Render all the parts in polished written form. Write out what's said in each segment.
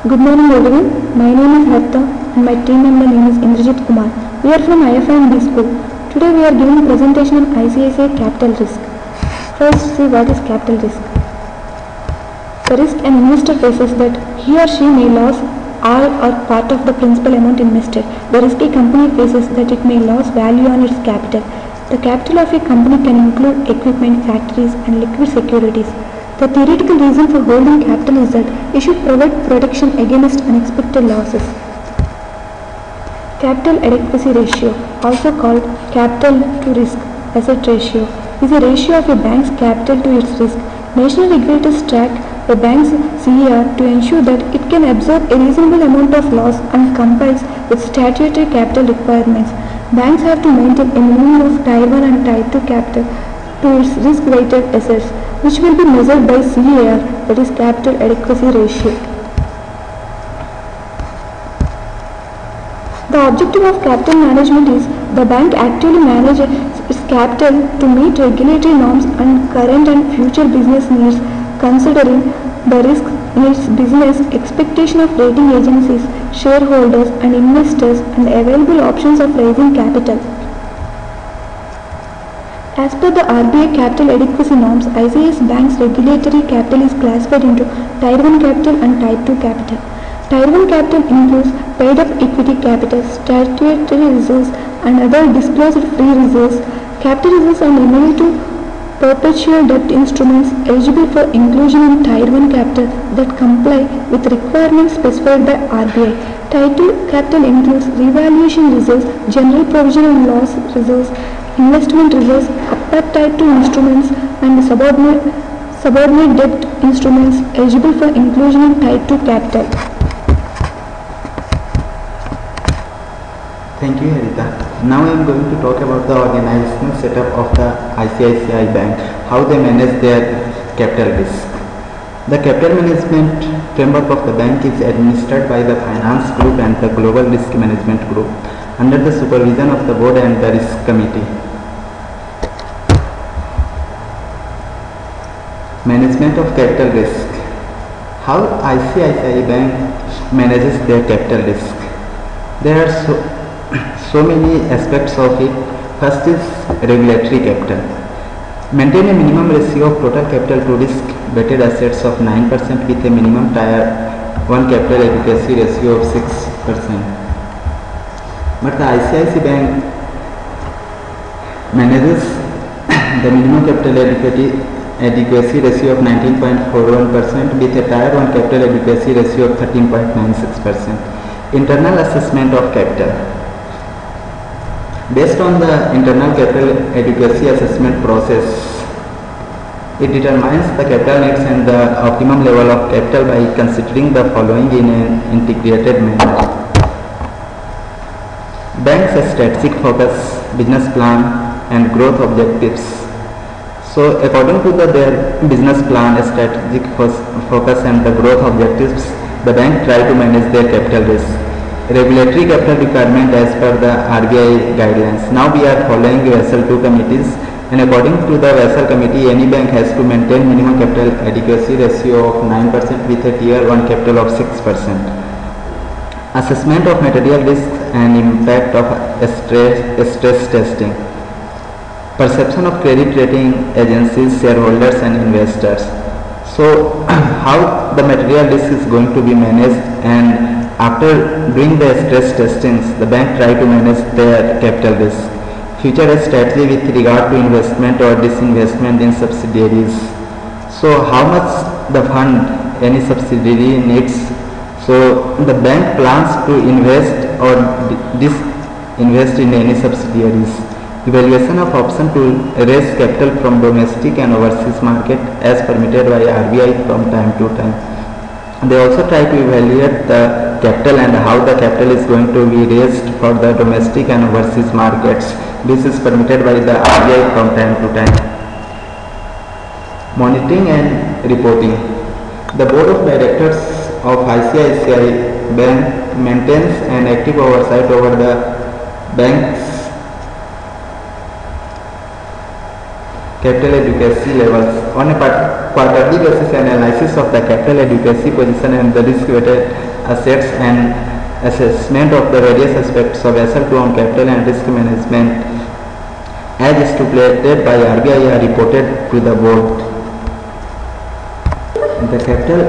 Good morning everyone. My name is Harta and my team member name is Indrajit Kumar. We are from IFMB school. Today we are giving a presentation on ICICI capital risk. First, see what is capital risk. The risk an investor faces that he or she may lose all or part of the principal amount invested. The risk a company faces that it may lose value on its capital. The capital of a company can include equipment, factories and liquid securities. The theoretical reason for holding capital is that it should provide protection against unexpected losses. Capital adequacy ratio, also called capital to risk asset ratio, is a ratio of a bank's capital to its risk. National regulators track a bank's CER to ensure that it can absorb a reasonable amount of loss and complies with statutory capital requirements. Banks have to maintain a minimum of Tier 1 and Tier 2 capital to its risk-weighted assets, which will be measured by CAR, that is capital adequacy ratio. The objective of capital management is the bank actively manages its capital to meet regulatory norms and current and future business needs, considering the risk in its business, expectation of rating agencies, shareholders and investors, and available options of raising capital. As per the RBI capital adequacy norms, ICICI Bank's regulatory capital is classified into Tier 1 capital and Tier 2 capital. Tier 1 capital includes paid-up equity capital, statutory reserves and other disclosed free reserves. Capital reserves are limited to perpetual debt instruments eligible for inclusion in Tier 1 capital that comply with requirements specified by RBI. Tier 2 capital includes revaluation reserves, general provision and loss reserves, investment reserves, upper Tier 2 instruments and subordinate debt instruments eligible for inclusion in Tier 2 capital. Thank you, Harita. Now I am going to talk about the organizational setup of the ICICI Bank, how they manage their capital risk. The capital management framework of the bank is administered by the Finance Group and the Global Risk Management Group under the supervision of the Board and the Risk Committee. Management of capital risk. How ICICI Bank manages their capital risk? There are so many aspects of it. First is regulatory capital. Maintain a minimum ratio of total capital to risk-weighted assets of 9% with a minimum Tier 1 capital adequacy ratio of 6%. But the ICICI Bank manages the minimum capital adequacy ratio of 19.41% with a Tier 1 capital adequacy ratio of 13.96%. Internal assessment of capital. Based on the internal capital adequacy assessment process, it determines the capital needs and the optimum level of capital by considering the following in an integrated manner. Bank's strategic focus, business plan and growth objectives. So according to their business plan, strategic focus and the growth objectives, the bank try to manage their capital risk. Regulatory capital requirement as per the RBI guidelines. Now we are following Basel II committees, and according to the Basel committee, any bank has to maintain minimum capital adequacy ratio of 9% with a Tier 1 capital of 6%. Assessment of material risk and impact of stress testing. Perception of credit rating agencies, shareholders and investors. So how the material risk is going to be managed, and after doing the stress testings, the bank try to manage their capital risk. Future strategy with regard to investment or disinvestment in subsidiaries. So how much the fund any subsidiary needs. So the bank plans to invest or disinvest in any subsidiaries. Evaluation of option to raise capital from domestic and overseas market as permitted by RBI from time to time. They also try to evaluate the capital and how the capital is going to be raised for the domestic and overseas markets. This is permitted by the RBI from time to time. Monitoring and reporting. The Board of Directors of ICICI Bank maintains an active oversight over the bank's capital adequacy levels. On a quarterly basis, analysis of the capital adequacy position and the risk-weighted assets and assessment of the various aspects of asset loan capital and risk management as stipulated by RBI are reported to the board. The capital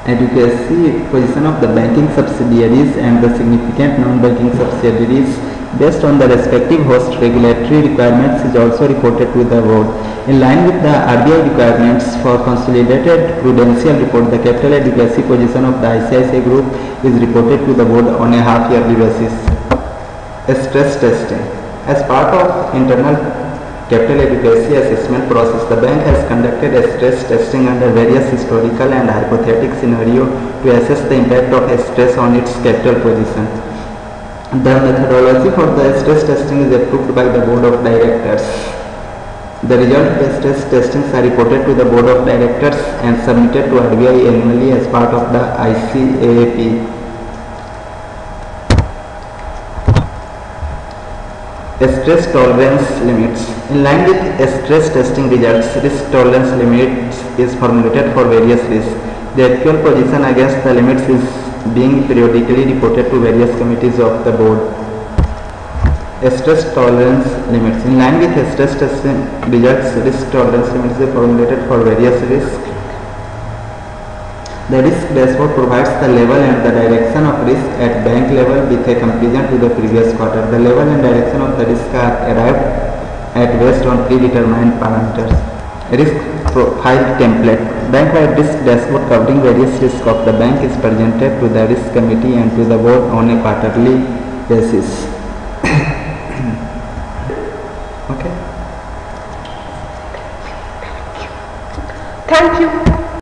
adequacy position of the banking subsidiaries and the significant non-banking subsidiaries based on the respective host regulatory requirements is also reported to the board. In line with the RBI requirements for consolidated prudential report, the capital adequacy position of the ICICI Group is reported to the board on a half-yearly basis. Stress testing. As part of internal capital adequacy assessment process, the bank has conducted a stress testing under various historical and hypothetical scenarios to assess the impact of stress on its capital position. The methodology for the stress testing is approved by the board of directors. The result of the stress testings are reported to the board of directors and submitted to RBI annually as part of the ICAAP. Stress tolerance limits. In line with stress testing results, risk tolerance limits is formulated for various risks. The actual position against the limits is being periodically reported to various committees of the board. Stress tolerance limits. In line with stress testing results, risk tolerance limits are formulated for various risks. The risk dashboard provides the level and the direction of risk at bank level with a comparison to the previous quarter. The level and direction of the risk are arrived at based on predetermined parameters. Risk profile template. Bank-wide risk dashboard covering various risks of the bank is presented to the risk committee and to the board on a quarterly basis.